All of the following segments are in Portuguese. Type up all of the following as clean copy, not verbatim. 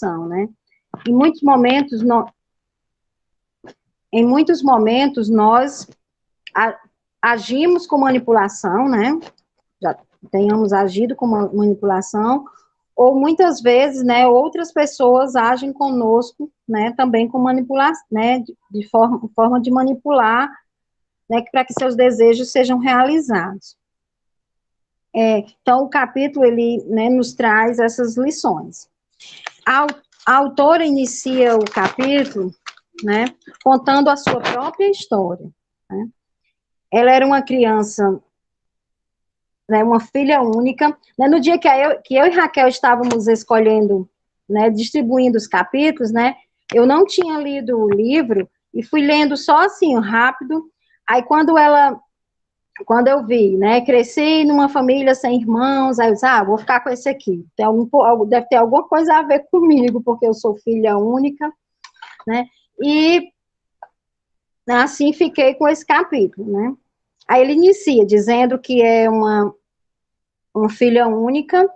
né? Em muitos momentos, nós agimos com manipulação, né? Já tenhamos agido com manipulação, ou muitas vezes, né, outras pessoas agem conosco, né, também com manipulação, né, de forma de manipular, né, para que seus desejos sejam realizados. Então, o capítulo, ele, né, nos traz essas lições. A autora inicia o capítulo, né, contando a sua própria história, né? Ela era uma criança, né, uma filha única, né, no dia que eu e Raquel estávamos escolhendo, né, distribuindo os capítulos, né, eu não tinha lido o livro, e fui lendo só assim, rápido, aí quando eu vi, né, cresci numa família sem irmãos, aí eu disse, vou ficar com esse aqui, deve ter alguma coisa a ver comigo, porque eu sou filha única, né, e assim fiquei com esse capítulo, né. Aí ele inicia dizendo que é uma filha única,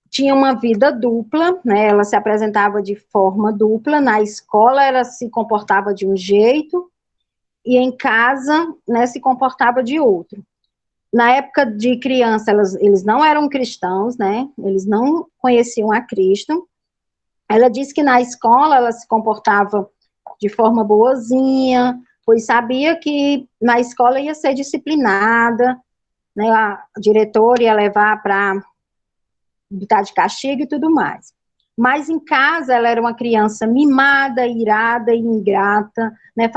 tinha uma vida dupla, né, ela se apresentava de forma dupla, na escola ela se comportava de um jeito, e em casa, né, se comportava de outro. Na época de criança, eles não eram cristãos, né, eles não conheciam a Cristo. Ela disse que na escola ela se comportava de forma boazinha, pois sabia que na escola ia ser disciplinada, né, a diretora ia levar para botar de castigo e tudo mais. Mas em casa ela era uma criança mimada, irada e ingrata, né,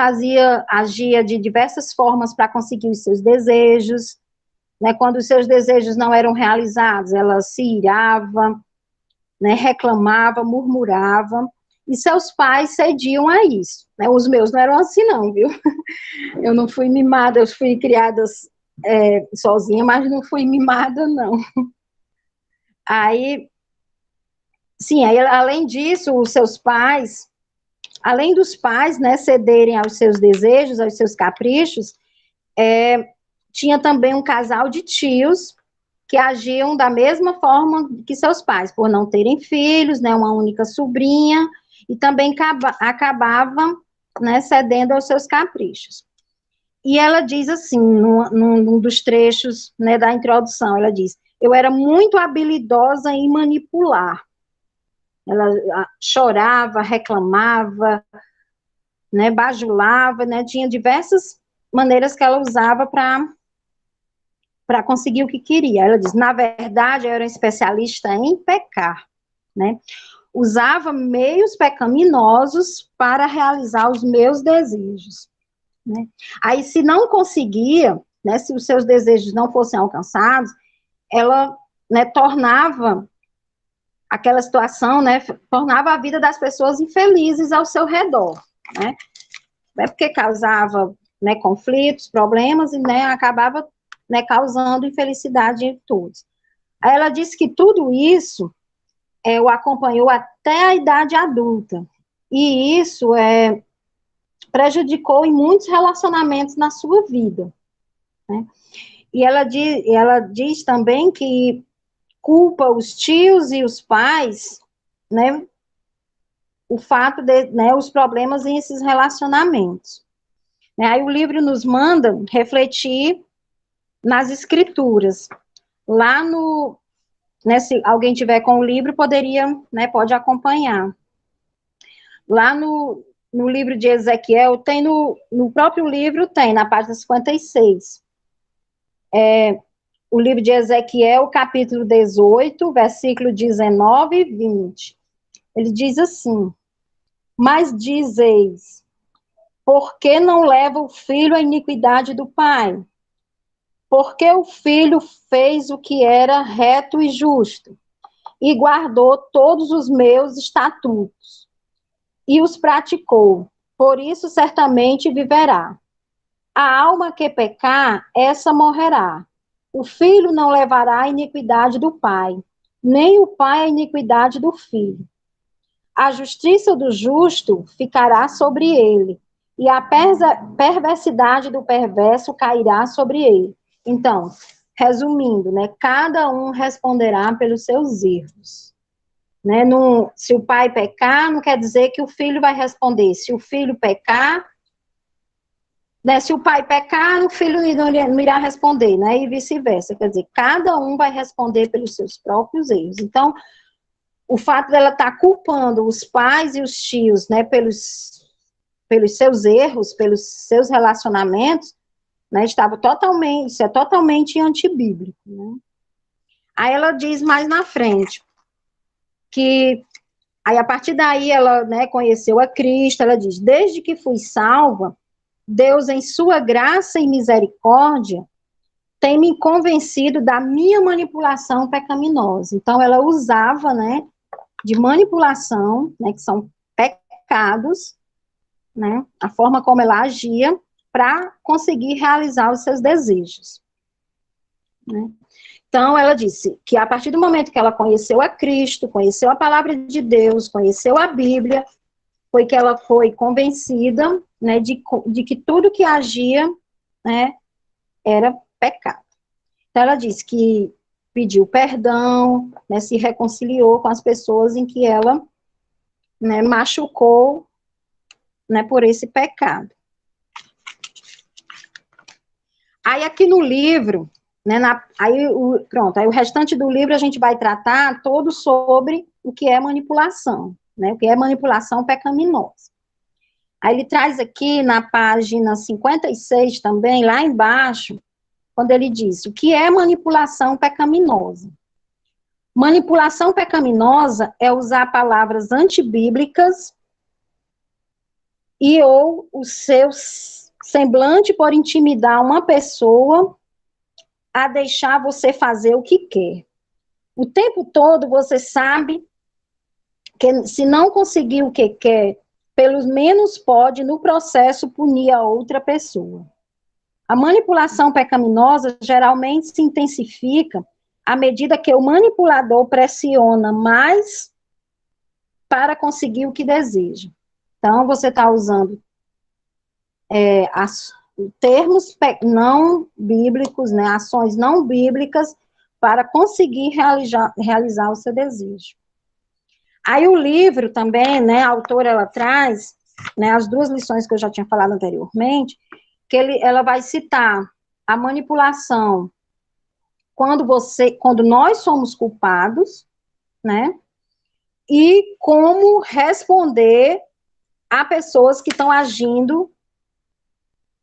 agia de diversas formas para conseguir os seus desejos, né, quando os seus desejos não eram realizados, ela se irava, né, reclamava, murmurava, e seus pais cediam a isso, né, os meus não eram assim não, viu, eu não fui mimada, eu fui criada sozinha, mas não fui mimada não. Aí, sim, aí, além disso, os seus pais, além dos pais, né, cederem aos seus desejos, aos seus caprichos, tinha também um casal de tios que agiam da mesma forma que seus pais, por não terem filhos, né, uma única sobrinha, e também acabavam, né, cedendo aos seus caprichos. E ela diz assim, num dos trechos, né, da introdução, ela diz, eu era muito habilidosa em manipular. Ela chorava, reclamava, né, bajulava, né, tinha diversas maneiras que ela usava para conseguir o que queria. Ela diz, na verdade, eu era um especialista em pecar, né, usava meios pecaminosos para realizar os meus desejos, né. Aí, se não conseguia, né, se os seus desejos não fossem alcançados, ela, né, tornava aquela situação, né, tornava a vida das pessoas infelizes ao seu redor, né, porque causava, né, conflitos, problemas, e, né, acabava, né, causando infelicidade em todos. Aí ela disse que tudo isso o acompanhou até a idade adulta, e isso prejudicou em muitos relacionamentos na sua vida, né, e ela diz também que culpa os tios e os pais, né, o fato de, né, os problemas em esses relacionamentos. Né, aí o livro nos manda refletir nas escrituras. Lá né, se alguém tiver com o livro, né, pode acompanhar. Lá no livro de Ezequiel, tem no próprio livro, tem, na página 56. O livro de Ezequiel, capítulo 18, versículo 19 e 20. Ele diz assim, mas dizeis, por que não leva o filho à iniquidade do pai? Porque o filho fez o que era reto e justo, e guardou todos os meus estatutos, e os praticou, por isso certamente viverá. A alma que pecar, essa morrerá. O filho não levará a iniquidade do pai, nem o pai a iniquidade do filho. A justiça do justo ficará sobre ele, e a perversidade do perverso cairá sobre ele. Então, resumindo, né, cada um responderá pelos seus erros. né? Se o pai pecar, não quer dizer que o filho vai responder. Se o filho pecar, né? Se o pai pecar, o filho não irá responder, né? E vice-versa. Quer dizer, cada um vai responder pelos seus próprios erros. Então, o fato dela estar culpando os pais e os tios, né, pelos seus erros, pelos seus relacionamentos, né, isso é totalmente antibíblico, né? Aí ela diz mais na frente, que, aí a partir daí ela, né, conheceu a Cristo, ela diz, desde que fui salva, Deus em sua graça e misericórdia tem me convencido da minha manipulação pecaminosa. Então ela usava, né, de manipulação, né, que são pecados, né, a forma como ela agia para conseguir realizar os seus desejos, né. Então, ela disse que a partir do momento que ela conheceu a Cristo, conheceu a palavra de Deus, conheceu a Bíblia, foi que ela foi convencida, né, de que tudo que agia, né, era pecado. Então, ela disse que pediu perdão, né, se reconciliou com as pessoas em que ela, né, machucou, né, por esse pecado. Aí aqui no livro, né, aí o restante do livro a gente vai tratar todo sobre o que é manipulação, né, o que é manipulação pecaminosa. Aí ele traz aqui na página 56 também, lá embaixo, quando ele diz o que é manipulação pecaminosa. Manipulação pecaminosa é usar palavras antibíblicas e ou o seu semblante por intimidar uma pessoa a deixar você fazer o que quer. O tempo todo você sabe que se não conseguir o que quer, pelo menos pode, no processo, punir a outra pessoa. A manipulação pecaminosa geralmente se intensifica à medida que o manipulador pressiona mais para conseguir o que deseja. Então, você está usando termos não bíblicos, né, ações não bíblicas, para conseguir realizar o seu desejo. Aí o livro também, né, a autora, ela traz, né, as duas lições que eu já tinha falado anteriormente, que ela vai citar a manipulação quando nós somos culpados, né, e como responder a pessoas que estão agindo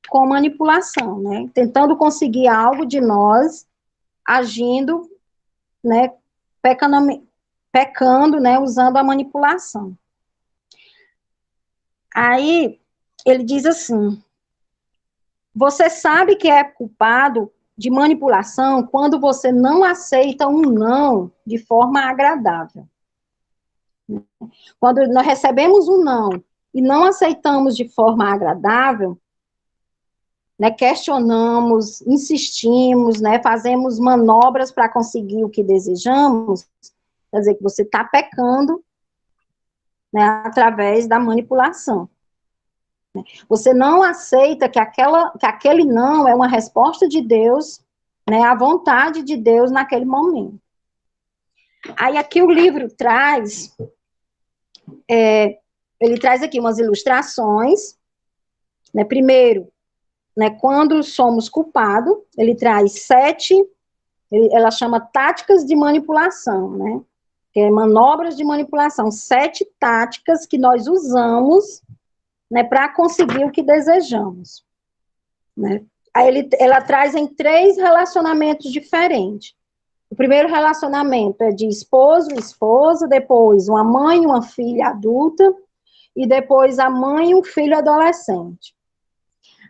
com manipulação, né, tentando conseguir algo de nós, agindo, né, pecando, né, usando a manipulação. Aí, ele diz assim, você sabe que é culpado de manipulação quando você não aceita um não de forma agradável. Quando nós recebemos um não e não aceitamos de forma agradável, né, questionamos, insistimos, né, fazemos manobras para conseguir o que desejamos, quer dizer que você está pecando, né, através da manipulação. Você não aceita que aquele não é uma resposta de Deus, né, à vontade de Deus naquele momento. Aí aqui o livro traz, ele traz aqui umas ilustrações, né, primeiro, né, quando somos culpados, ele traz 7, ela chama táticas de manipulação, né, que é manobras de manipulação, 7 táticas que nós usamos, né, para conseguir o que desejamos, né. Aí ela traz em 3 relacionamentos diferentes. O primeiro relacionamento é de esposo e esposa, depois uma mãe e uma filha adulta, e depois a mãe e um filho adolescente.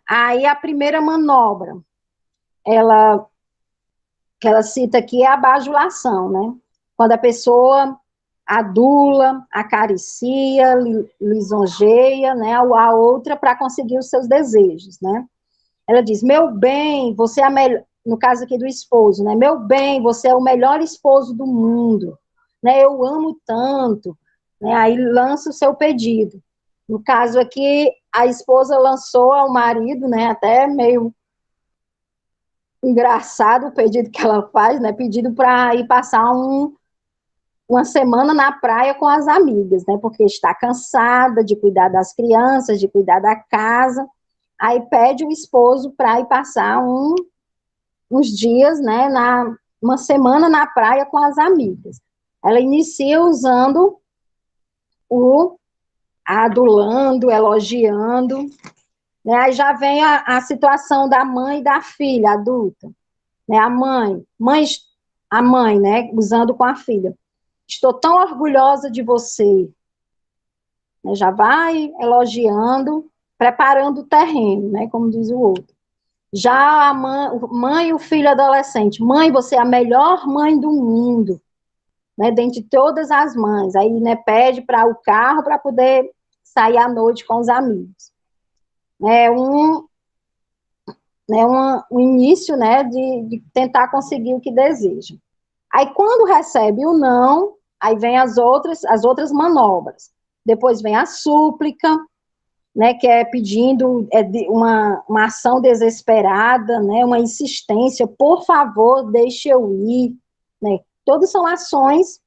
Aí a primeira manobra, que ela cita aqui é a bajulação, né? Quando a pessoa adula, acaricia, lisonjeia, né, a outra para conseguir os seus desejos, né? Ela diz, meu bem, você é a melhor, no caso aqui do esposo, né? Meu bem, você é o melhor esposo do mundo, né? Eu amo tanto, né? Aí lança o seu pedido. No caso aqui, a esposa lançou ao marido, né? Até meio engraçado o pedido que ela faz, né? Pedido para ir passar uma semana na praia com as amigas, né? Porque está cansada de cuidar das crianças, de cuidar da casa. Aí pede o esposo para ir passar uns dias, né? Uma semana na praia com as amigas. Ela inicia usando o adulando, elogiando, né? Aí já vem a situação da mãe e da filha adulta, né? A mãe, né? Usando com a filha. Estou tão orgulhosa de você. Né? Já vai elogiando, preparando o terreno, né? Como diz o outro. Já a mãe e o filho adolescente. Mãe, você é a melhor mãe do mundo, né? Dentre todas as mães. Aí, né? Pede para o carro para poder sair à noite com os amigos. É um início, né? De tentar conseguir o que deseja. Aí, quando recebe o não, aí vem as outras manobras. Depois vem a súplica, né, que é pedindo uma ação desesperada, né, uma insistência, por favor, deixe eu ir. Né. Todas são ações,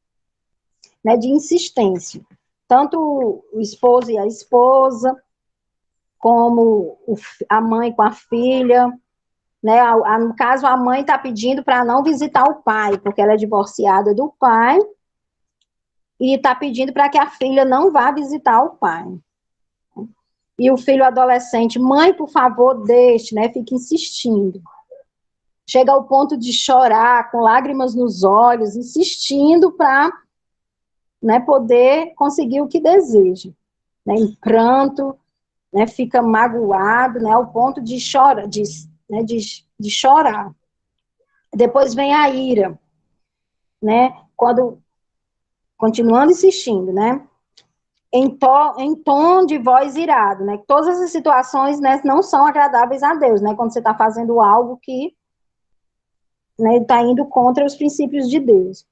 né, de insistência. Tanto o esposo e a esposa, como a mãe com a filha, né? No caso, a mãe está pedindo para não visitar o pai, porque ela é divorciada do pai, e está pedindo para que a filha não vá visitar o pai. E o filho adolescente, mãe, por favor, deixe, né? Fica insistindo. Chega ao ponto de chorar, com lágrimas nos olhos, insistindo para, né, poder conseguir o que deseja. Né? Em pranto, né, fica magoado, né, ao ponto de chorar, de chorar. Depois vem a ira, né? Continuando insistindo, né? Em tom de voz irado, né? Todas essas situações, né, não são agradáveis a Deus, né? Quando você está fazendo algo que, né, está indo contra os princípios de Deus.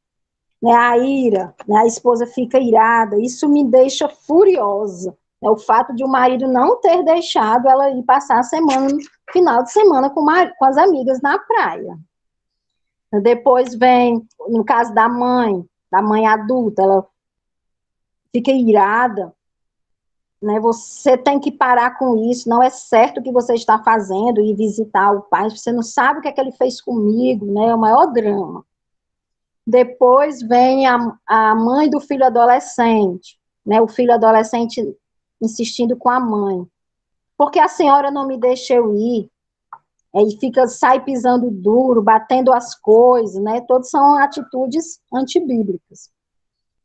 Né? A ira, né? A esposa fica irada, isso me deixa furiosa. É o fato de o marido não ter deixado ela ir passar a semana, final de semana com as amigas na praia. Depois vem, no caso da mãe adulta, ela fica irada, né? Você tem que parar com isso, não é certo o que você está fazendo e visitar o pai, você não sabe o que é que ele fez comigo, né? É o maior drama. Depois vem a mãe do filho adolescente, né? O filho adolescente insistindo com a mãe. Porque a senhora não me deixa eu ir? E sai pisando duro, batendo as coisas, né? Todas são atitudes antibíblicas.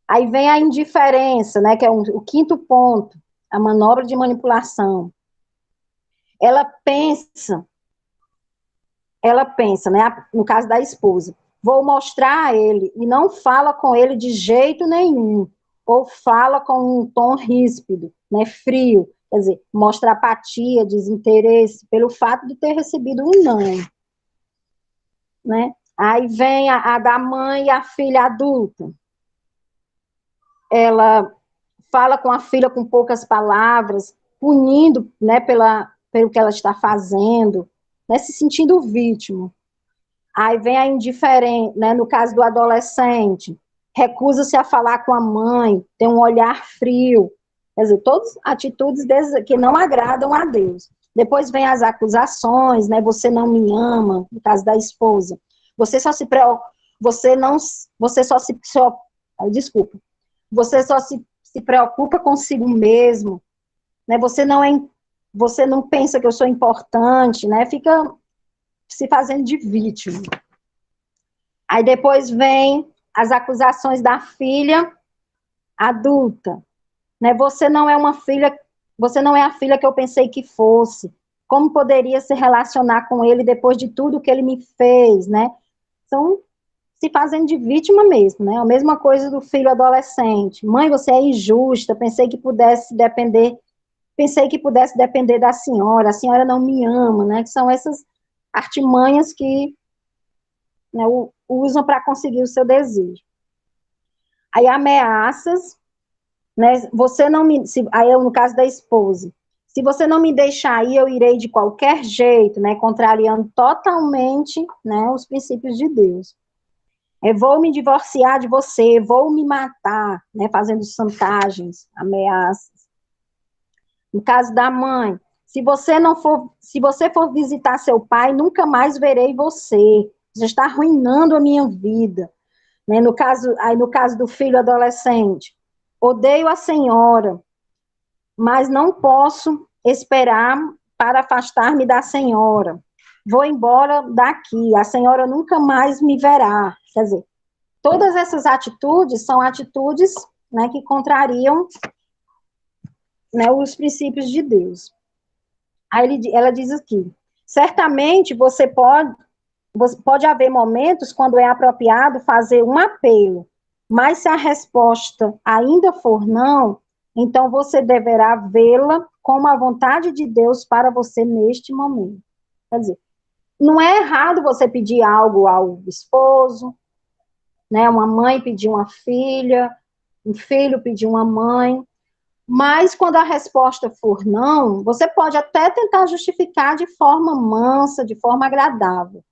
Aí vem a indiferença, né? Que é o quinto ponto, a manobra de manipulação. Ela pensa, né? No caso da esposa, vou mostrar a ele, e não fala com ele de jeito nenhum, ou fala com um tom ríspido, né? Frio, quer dizer, mostra apatia, desinteresse, pelo fato de ter recebido um não. Né? Aí vem a da mãe e a filha adulta. Ela fala com a filha com poucas palavras, punindo, né, pelo que ela está fazendo, né, se sentindo vítima. Aí vem a indiferente, né, no caso do adolescente, recusa-se a falar com a mãe, tem um olhar frio, quer dizer, todas atitudes que não agradam a Deus. Depois vem as acusações, né, você não me ama, no caso da esposa. Você só se desculpa, você só se preocupa consigo mesmo, né? Você não pensa que eu sou importante, né? Fica se fazendo de vítima. Aí depois vem as acusações da filha adulta, né? Você não é a filha que eu pensei que fosse. Como poderia se relacionar com ele depois de tudo que ele me fez, né? São se fazendo de vítima mesmo, né? A mesma coisa do filho adolescente. Mãe, você é injusta, pensei que pudesse depender da senhora, a senhora não me ama, né? Que são essas artimanhas que, né, usam para conseguir o seu desejo. Aí ameaças, né? Aí no caso da esposa, se você não me deixar aí, eu irei de qualquer jeito, né? Contrariando totalmente, né, os princípios de Deus. vou me divorciar de você, vou me matar, né, fazendo chantagens, ameaças. No caso da mãe, se você for visitar seu pai, nunca mais verei você. Você está arruinando a minha vida. Né? No caso do filho adolescente, odeio a senhora, mas não posso esperar para afastar-me da senhora. Vou embora daqui, a senhora nunca mais me verá. Quer dizer, todas essas atitudes são atitudes, né, que contrariam, né, os princípios de Deus. Aí ela diz aqui, certamente pode haver momentos quando é apropriado fazer um apelo, mas se a resposta ainda for não, então você deverá vê-la como a vontade de Deus para você neste momento. Quer dizer, não é errado você pedir algo ao esposo, né? Uma mãe pedir uma filha, um filho pedir uma mãe, mas quando a resposta for não, você pode até tentar justificar de forma mansa, de forma agradável.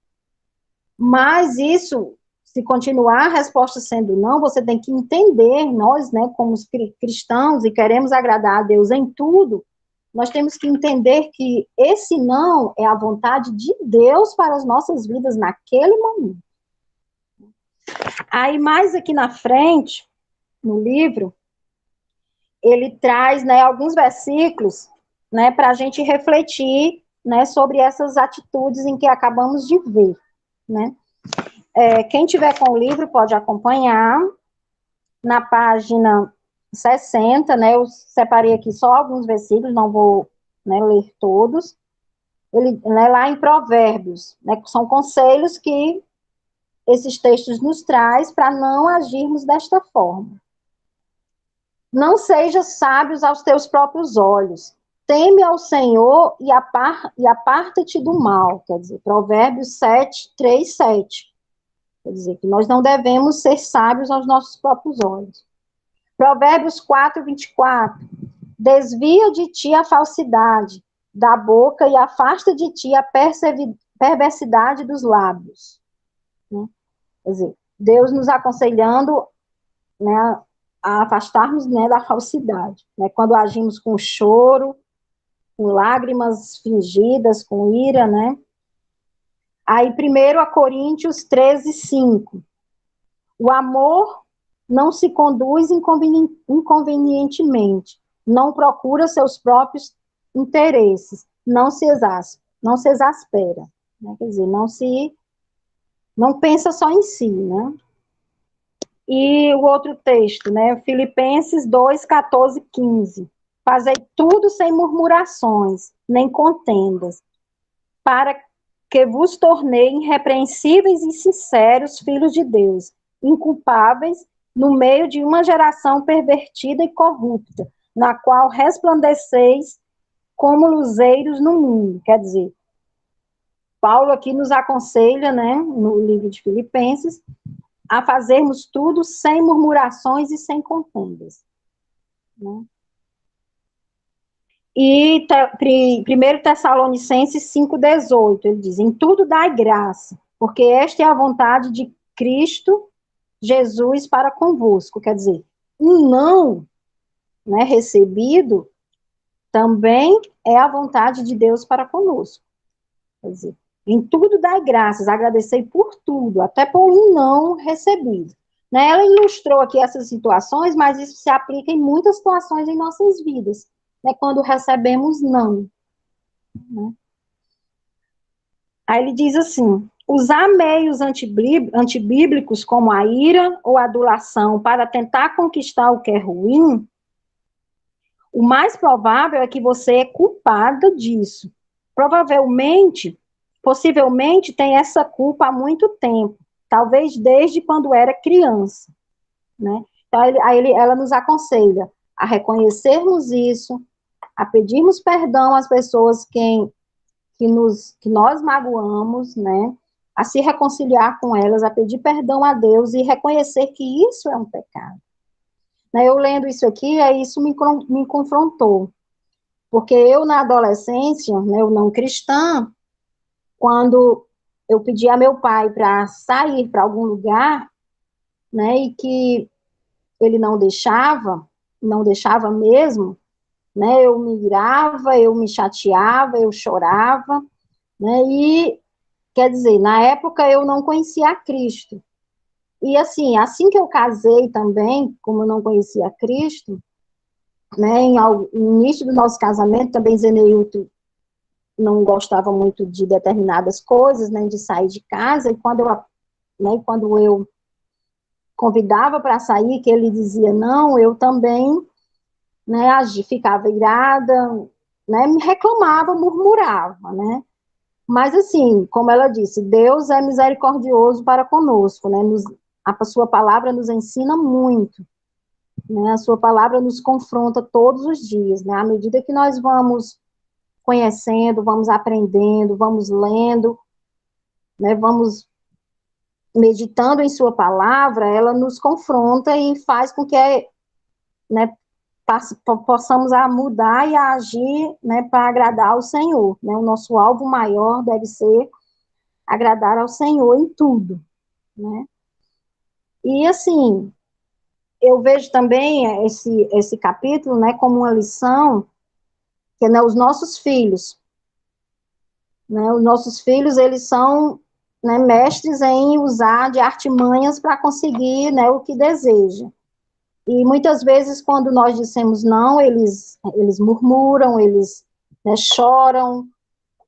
Mas isso, se continuar a resposta sendo não, você tem que entender, nós, né, como cristãos e queremos agradar a Deus em tudo, nós temos que entender que esse não é a vontade de Deus para as nossas vidas naquele momento. Aí, mais aqui na frente, no livro, ele traz, né, alguns versículos, né, para a gente refletir, né, sobre essas atitudes em que acabamos de ver, né. Quem tiver com o livro pode acompanhar na página 60, né, eu separei aqui só alguns versículos, não vou, né, ler todos. Ele, né, lá em Provérbios, né, são conselhos que esses textos nos traz para não agirmos desta forma. Não sejas sábios aos teus próprios olhos. Teme ao Senhor e aparta-te do mal. Quer dizer, Provérbios 7, 3, 7. Quer dizer, que nós não devemos ser sábios aos nossos próprios olhos. Provérbios 4, 24. Desvia de ti a falsidade da boca e afasta de ti a perversidade dos lábios. Né? Quer dizer, Deus nos aconselhando, né, a afastarmos, né, da falsidade. Né? Quando agimos com choro, com lágrimas fingidas, com ira, né? Aí, 1 Coríntios 13, 5. O amor não se conduz inconvenientemente, não procura seus próprios interesses, não se exaspera, né? Quer dizer, não pensa só em si, né? E o outro texto, né? Filipenses 2, 14, 15. Fazei tudo sem murmurações, nem contendas, para que vos tornei irrepreensíveis e sinceros filhos de Deus, inculpáveis no meio de uma geração pervertida e corrupta, na qual resplandeceis como luzeiros no mundo. Quer dizer, Paulo aqui nos aconselha, né, no livro de Filipenses, a fazermos tudo sem murmurações e sem contendas. Né? E 1 Tessalonicenses 5,18, ele diz, em tudo dai graça, porque esta é a vontade de Cristo Jesus para convosco. Quer dizer, um não, né, recebido também é a vontade de Deus para conosco. Quer dizer, em tudo dai graças, agradecei por tudo, até por um não recebido. Né? Ela ilustrou aqui essas situações, mas isso se aplica em muitas situações em nossas vidas, né, quando recebemos não. Né? Aí ele diz assim, usar meios antibíblicos como a ira ou a adulação para tentar conquistar o que é ruim, o mais provável é que você é culpado disso. Possivelmente tem essa culpa há muito tempo, talvez desde quando era criança. Né? Então, ela nos aconselha a reconhecermos isso, a pedirmos perdão às pessoas que nós magoamos, né? A se reconciliar com elas, a pedir perdão a Deus e reconhecer que isso é um pecado. Né? Eu lendo isso aqui, aí isso me confrontou. Porque eu, na adolescência, né, eu não cristã, quando eu pedi a meu pai para sair para algum lugar, né, e que ele não deixava mesmo, né, eu me irava, eu me chateava, eu chorava, né, e, quer dizer, na época eu não conhecia a Cristo, e assim que eu casei também, como eu não conhecia a Cristo, né, no início do nosso casamento, também Zeneilton não gostava muito de determinadas coisas, né, de sair de casa, e quando eu convidava para sair, que ele dizia não, eu também, né, ficava irada, né, me reclamava, murmurava, né, mas assim, como ela disse, Deus é misericordioso para conosco, né, a sua palavra nos ensina muito, né, a sua palavra nos confronta todos os dias, né, à medida que nós vamos conhecendo, vamos aprendendo, vamos lendo, né, vamos meditando em sua palavra, ela nos confronta e faz com que, né, possamos mudar e agir, né, para agradar ao Senhor, né, o nosso alvo maior deve ser agradar ao Senhor em tudo, né, e assim, eu vejo também esse capítulo, né, como uma lição, que, né, os nossos filhos, eles são, né, mestres em usar de artimanhas para conseguir, né, o que deseja. E muitas vezes, quando nós dissemos não, eles murmuram, eles, né, choram,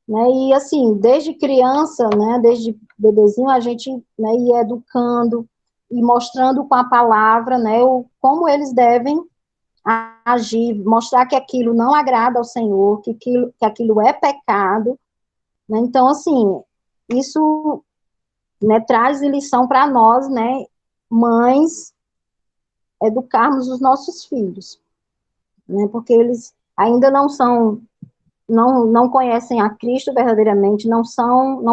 né, e assim, desde criança, né, desde bebezinho, a gente, né, ia educando e mostrando com a palavra, né, como eles devem agir, mostrar que aquilo não agrada ao Senhor, que aquilo é pecado, né, então, assim, isso, né, traz lição para nós, né, mães, educarmos os nossos filhos, né, porque eles ainda não conhecem a Cristo verdadeiramente, não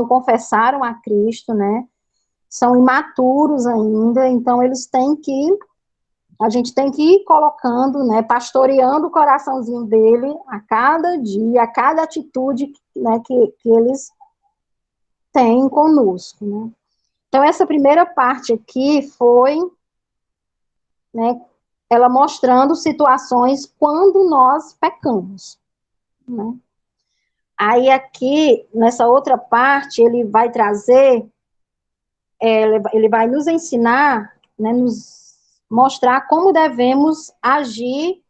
confessaram a Cristo, né, são imaturos ainda, então a gente tem que ir colocando, né, pastoreando o coraçãozinho dele a cada dia, a cada atitude, né, que eles têm conosco, né. Então, essa primeira parte aqui foi, né, ela mostrando situações quando nós pecamos, né. Aí aqui, nessa outra parte, ele vai trazer, ele vai nos ensinar, né, nos mostrar como devemos agir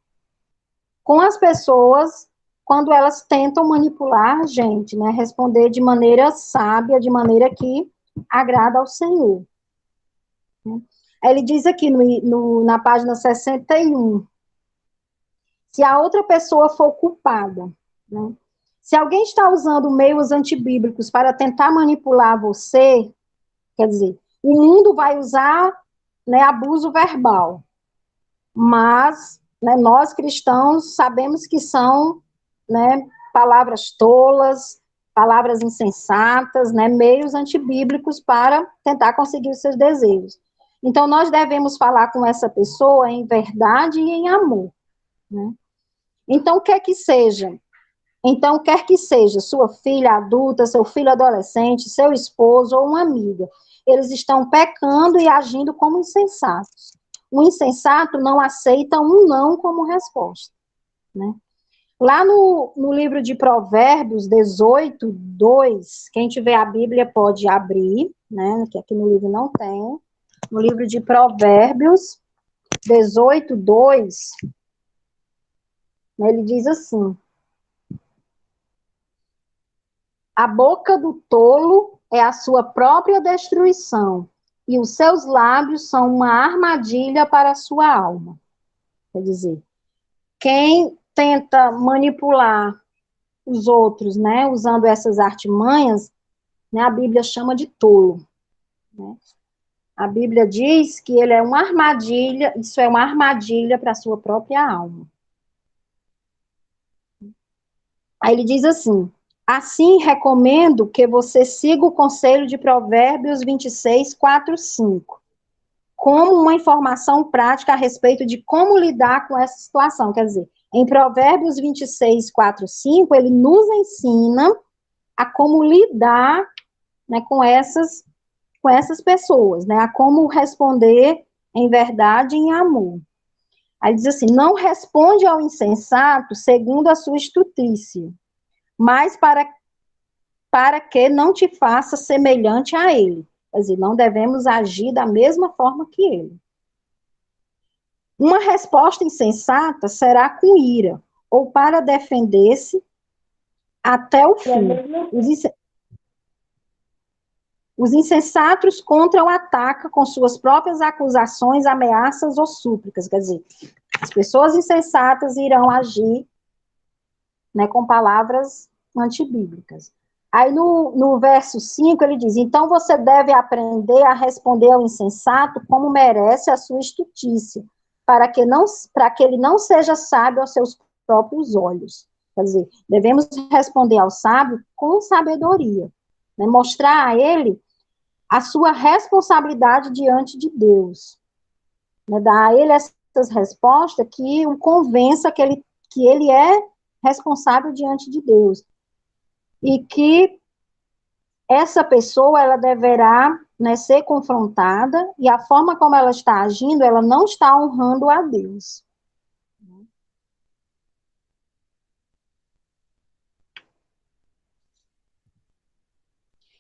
com as pessoas quando elas tentam manipular a gente, né, responder de maneira sábia, de maneira que agrada ao Senhor. Ele diz aqui na página 61, se a outra pessoa for culpada, né? Se alguém está usando meios antibíblicos para tentar manipular você, quer dizer, o mundo vai usar, né, abuso verbal, mas, né, nós cristãos sabemos que são, né, palavras tolas, palavras insensatas, né, meios antibíblicos para tentar conseguir os seus desejos. Então, nós devemos falar com essa pessoa em verdade e em amor, né? Então, quer que seja sua filha adulta, seu filho adolescente, seu esposo ou uma amiga, eles estão pecando e agindo como insensatos. O insensato não aceita um não como resposta, né? Lá no livro de Provérbios 18, 2, quem tiver a Bíblia pode abrir, né, que aqui no livro não tem. No livro de Provérbios 18, 2, né, ele diz assim: a boca do tolo é a sua própria destruição, e os seus lábios são uma armadilha para a sua alma. Quer dizer, quem tenta manipular os outros, né, usando essas artimanhas, né, a Bíblia chama de tolo, né? A Bíblia diz que ele é uma armadilha, isso é uma armadilha para a sua própria alma. Aí ele diz assim: assim recomendo que você siga o conselho de Provérbios 26, 4, 5, como uma informação prática a respeito de como lidar com essa situação. Quer dizer, em Provérbios 26, 4, 5, ele nos ensina a como lidar, né, com essas pessoas, né, a como responder em verdade e em amor. Aí diz assim, não responde ao insensato segundo a sua estultícia, mas para que não te faça semelhante a ele. Quer dizer, não devemos agir da mesma forma que ele. Uma resposta insensata será com ira, ou para defender-se até o fim. Os insensatos contra o ataca com suas próprias acusações, ameaças ou súplicas. Quer dizer, as pessoas insensatas irão agir, né, com palavras antibíblicas. Aí no verso 5 ele diz, então você deve aprender a responder ao insensato como merece a sua estultícia, para que ele não seja sábio aos seus próprios olhos. Quer dizer, devemos responder ao sábio com sabedoria, né, mostrar a ele a sua responsabilidade diante de Deus, né, dar a ele essas respostas que o convença que ele é responsável diante de Deus, e que essa pessoa, ela deverá, né, ser confrontada, e a forma como ela está agindo, ela não está honrando a Deus.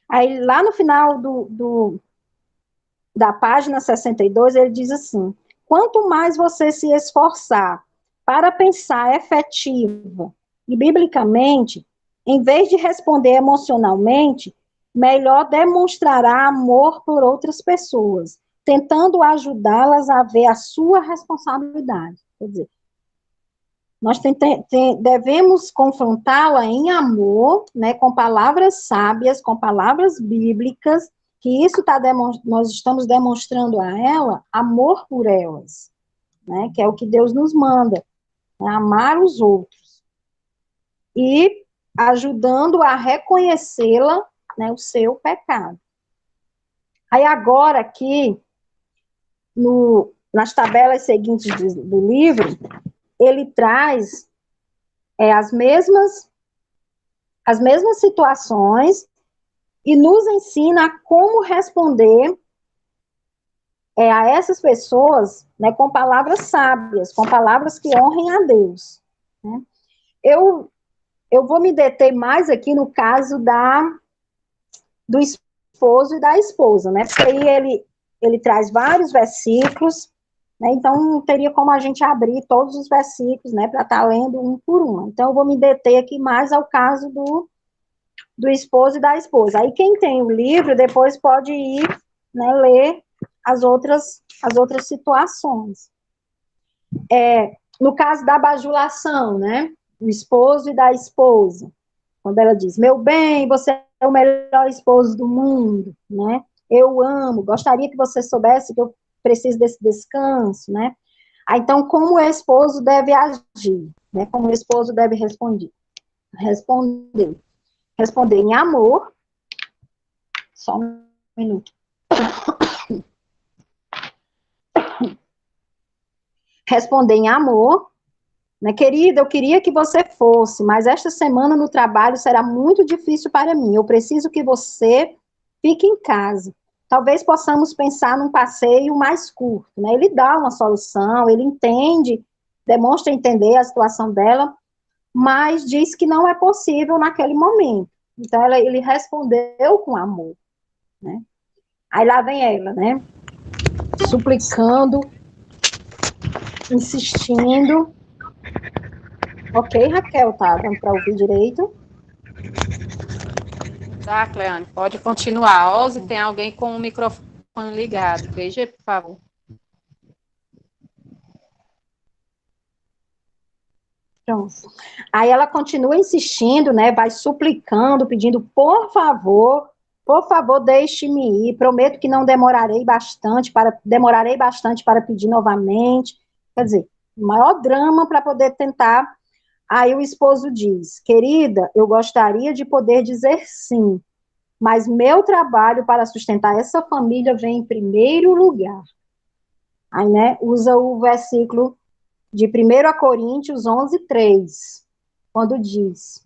Aí, lá no final da página 62, ele diz assim, quanto mais você se esforçar para pensar efetiva e biblicamente, em vez de responder emocionalmente, melhor demonstrará amor por outras pessoas, tentando ajudá-las a ver a sua responsabilidade. Quer dizer, nós devemos confrontá-la em amor, né, com palavras sábias, com palavras bíblicas, que isso nós estamos demonstrando a ela amor por elas, né, que é o que Deus nos manda, né, amar os outros. E ajudando a reconhecê-la, né, o seu pecado. Aí agora aqui, nas tabelas seguintes do livro, ele traz as mesmas situações e nos ensina como responder a essas pessoas, né, com palavras sábias, com palavras que honrem a Deus. Né? Eu vou me deter mais aqui no caso do esposo e da esposa, né? Porque aí ele traz vários versículos, né? Então não teria como a gente abrir todos os versículos, né, para estar lendo um por um. Então eu vou me deter aqui mais ao caso do esposo e da esposa. Aí quem tem o livro depois pode ir, né, ler as outras situações. No caso da bajulação, né, do esposo e da esposa, quando ela diz, meu bem, você é o melhor esposo do mundo, né, eu amo, gostaria que você soubesse que eu preciso desse descanso, né, aí, então, como o esposo deve agir, né, como o esposo deve responder em amor, só um minuto. Responder em amor, né, querida, eu queria que você fosse, mas esta semana no trabalho será muito difícil para mim, eu preciso que você fique em casa. Talvez possamos pensar num passeio mais curto, né, ele dá uma solução, ele entende, demonstra entender a situação dela, mas diz que não é possível naquele momento. Então, ele respondeu com amor, né. Aí lá vem ela, né, suplicando, insistindo. Ok, Raquel, tá dando para ouvir direito? Tá, Cleane, pode continuar. Ozzy, tem alguém com o microfone ligado. Veja, por favor. Pronto. Aí ela continua insistindo, né, vai suplicando, pedindo, por favor, deixe-me ir, prometo que não demorarei bastante para pedir novamente. Quer dizer, o maior drama para poder tentar. Aí o esposo diz, querida, eu gostaria de poder dizer sim, mas meu trabalho para sustentar essa família vem em primeiro lugar. Aí, né, usa o versículo de 1 Coríntios 11:3, quando diz,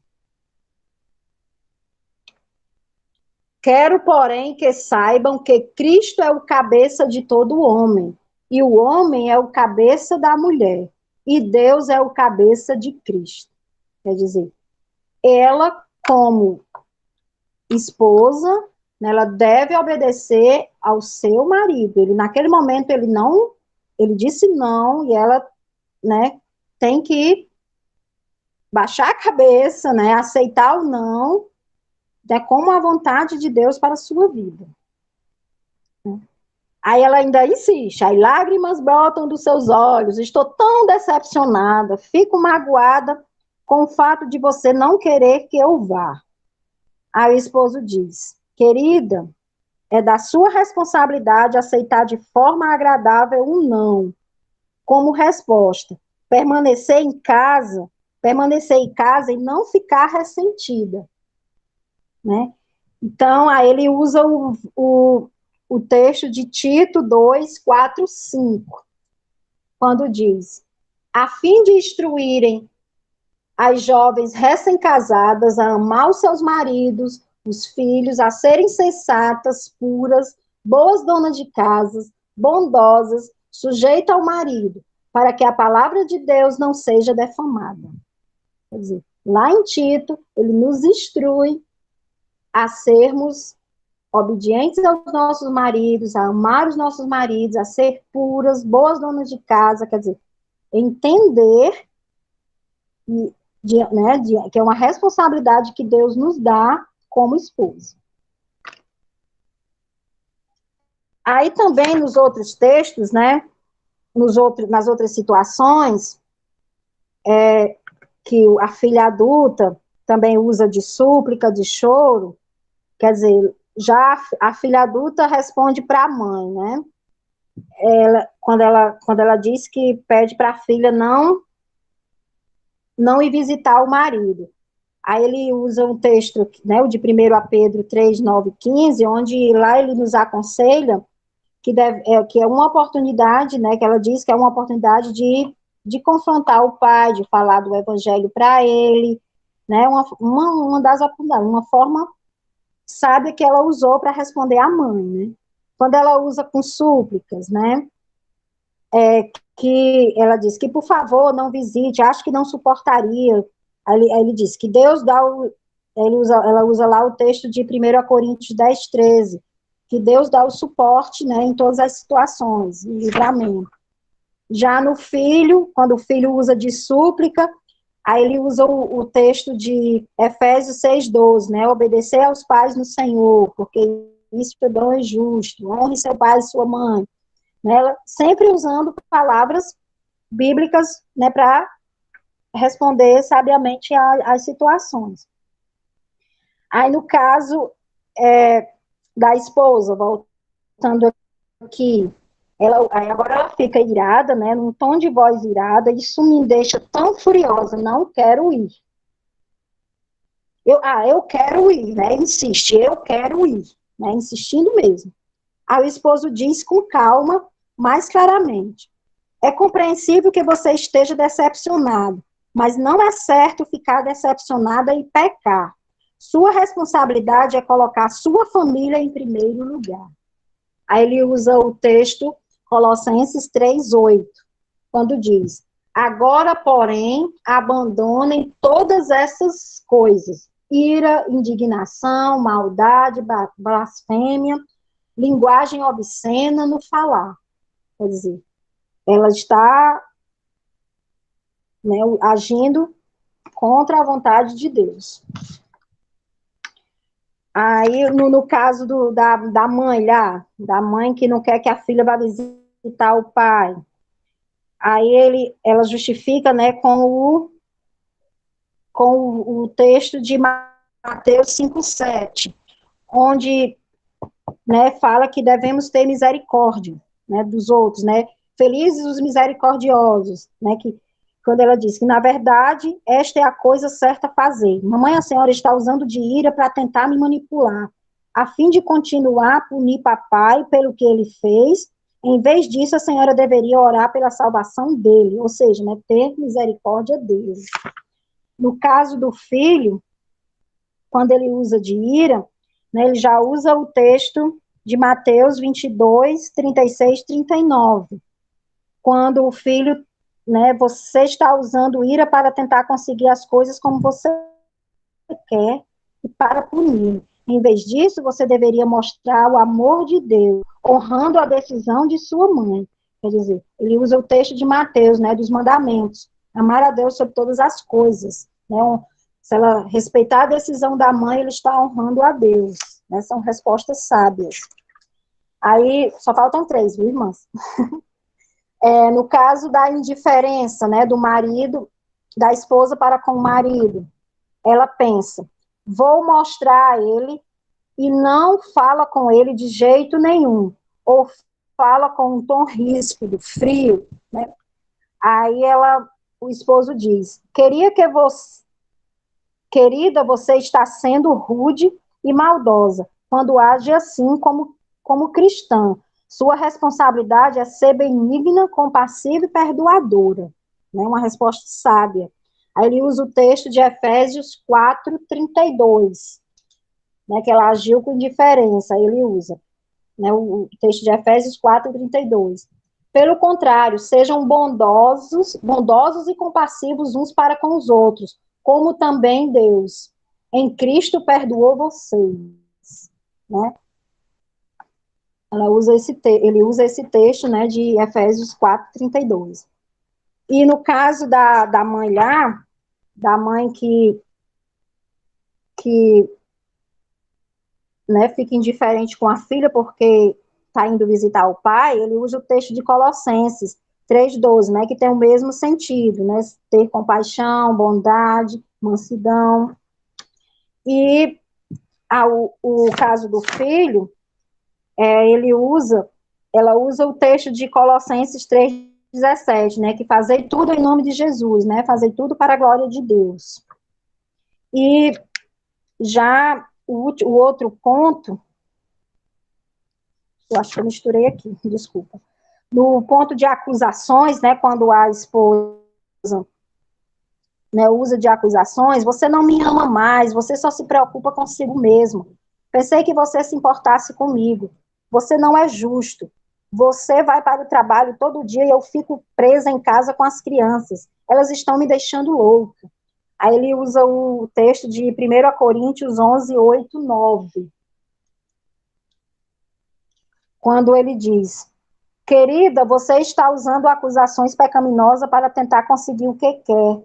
quero, porém, que saibam que Cristo é o cabeça de todo homem, e o homem é o cabeça da mulher, e Deus é o cabeça de Cristo. Quer dizer, ela, como esposa, né, ela deve obedecer ao seu marido. Ele, naquele momento, ele disse não, e ela, né, tem que baixar a cabeça, né, aceitar o não, né, como a vontade de Deus para a sua vida. Aí ela ainda insiste, aí lágrimas brotam dos seus olhos, estou tão decepcionada, fico magoada com o fato de você não querer que eu vá. Aí o esposo diz, querida, é da sua responsabilidade aceitar de forma agradável um não, como resposta. Permanecer em casa e não ficar ressentida, né? Então, aí ele usa o texto de Tito 2, 4, 5, quando diz, a fim de instruírem as jovens recém-casadas a amar os seus maridos, os filhos, a serem sensatas, puras, boas donas de casas, bondosas, sujeitas ao marido, para que a palavra de Deus não seja defamada. Quer dizer, lá em Tito, ele nos instrui a sermos obedientes aos nossos maridos, a amar os nossos maridos, a ser puras, boas donas de casa, quer dizer, entender que é uma responsabilidade que Deus nos dá como esposa. Aí também nos outros textos, né, nas outras situações, que a filha adulta também usa de súplica, de choro, quer dizer, já a filha adulta responde para a mãe, né? Quando ela diz que pede para a filha não ir visitar o marido. Aí ele usa um texto, né, o de 1 a Pedro 3, 9 e 15, onde lá ele nos aconselha que é uma oportunidade, né, que ela diz que é uma oportunidade de confrontar o pai, de falar do evangelho para ele, né, uma forma sábia que ela usou para responder à mãe, né. Quando ela usa com súplicas, né, que ela diz que, por favor, não visite, acho que não suportaria. Aí ele diz que Deus dá ela usa lá o texto de 1 Coríntios 10, 13, que Deus dá o suporte, né, em todas as situações, o livramento. Já no filho, quando o filho usa de súplica, aí ele usa o texto de Efésios 6:12, né, obedecer aos pais no Senhor, porque isso é bom e justo, honre seu pai e sua mãe, né, sempre usando palavras bíblicas, né, para responder sabiamente às situações. Aí, no caso da esposa, voltando aqui, agora ela fica irada, né, num tom de voz irada, isso me deixa tão furiosa, não quero ir. Eu quero ir, né, insiste, eu quero ir, né, insistindo mesmo. Aí o esposo diz com calma, mais claramente, é compreensível que você esteja decepcionado, mas não é certo ficar decepcionada e pecar. Sua responsabilidade é colocar sua família em primeiro lugar. Aí ele usa o texto Colossenses 3:8, quando diz, agora, porém, abandonem todas essas coisas, ira, indignação, maldade, blasfêmia, linguagem obscena no falar. Quer dizer, ela está, né, agindo contra a vontade de Deus. Aí, no caso da mãe lá, da mãe que não quer que a filha vá visitar o pai, aí ela justifica, né, com o texto de Mateus 5:7, onde, né, fala que devemos ter misericórdia, né, dos outros, né, felizes os misericordiosos, né, que quando ela diz que, na verdade, esta é a coisa certa a fazer. Mamãe, a senhora está usando de ira para tentar me manipular, a fim de continuar a punir papai pelo que ele fez. Em vez disso, a senhora deveria orar pela salvação dele, ou seja, né, ter misericórdia dele. No caso do filho, quando ele usa de ira, né, ele já usa o texto de Mateus 22, 36, 39, quando o filho, né, você está usando ira para tentar conseguir as coisas como você quer e para punir. Em vez disso, você deveria mostrar o amor de Deus, honrando a decisão de sua mãe. Quer dizer, ele usa o texto de Mateus, né, dos mandamentos. Amar a Deus sobre todas as coisas. Né? Se ela respeitar a decisão da mãe, ele está honrando a Deus. Né? São respostas sábias. Aí, só faltam 3, viu, irmãs? No caso da indiferença, né, do marido, da esposa para com o marido, ela pensa, vou mostrar a ele e não fala com ele de jeito nenhum, ou fala com um tom ríspido, frio, né? Aí o esposo diz, querida, você está sendo rude e maldosa, quando age assim como cristã. Sua responsabilidade é ser benigna, compassiva e perdoadora. Né? Uma resposta sábia. Aí ele usa o texto de Efésios 4:32, né, que ela agiu com indiferença, aí ele usa, né, o texto de Efésios 4:32. Pelo contrário, sejam bondosos e compassivos uns para com os outros, como também Deus, em Cristo, perdoou vocês. Né? Ele usa esse texto, né, de Efésios 4:32. E no caso da mãe lá, da mãe que né, fica indiferente com a filha porque está indo visitar o pai, ele usa o texto de Colossenses 3:12, né, que tem o mesmo sentido, né, ter compaixão, bondade, mansidão. E o caso do filho, ela usa o texto de Colossenses 3:17, né, que fazer tudo em nome de Jesus, né, fazer tudo para a glória de Deus. E já o outro ponto, eu acho que eu misturei aqui, desculpa. No ponto de acusações, né, quando a esposa, né, usa de acusações, você não me ama mais, você só se preocupa consigo mesmo. Pensei que você se importasse comigo. Você não é justo. Você vai para o trabalho todo dia e eu fico presa em casa com as crianças. Elas estão me deixando louca. Aí ele usa o texto de 1 Coríntios 11:8, 9. Quando ele diz, querida, você está usando acusações pecaminosas para tentar conseguir o que quer.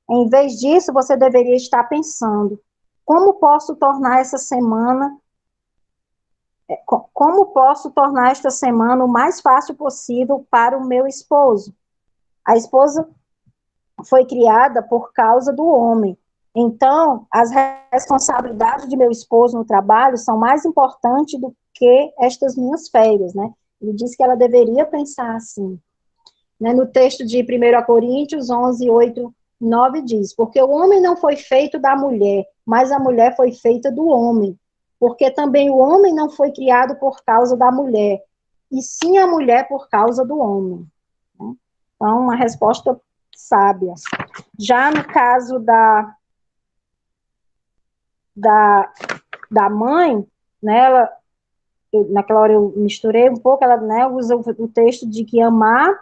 Em vez disso, você deveria estar pensando, como posso tornar esta semana o mais fácil possível para o meu esposo? A esposa foi criada por causa do homem. Então, as responsabilidades de meu esposo no trabalho são mais importantes do que estas minhas férias, né? Ele disse que ela deveria pensar assim. Né? No texto de 1 Coríntios 11:8, 9 diz, porque o homem não foi feito da mulher, mas a mulher foi feita do homem. Porque também o homem não foi criado por causa da mulher, e sim a mulher por causa do homem. Né? Então, uma resposta sábia. Já no caso da mãe, né, naquela hora eu misturei um pouco, ela, né, usa o texto de que amar,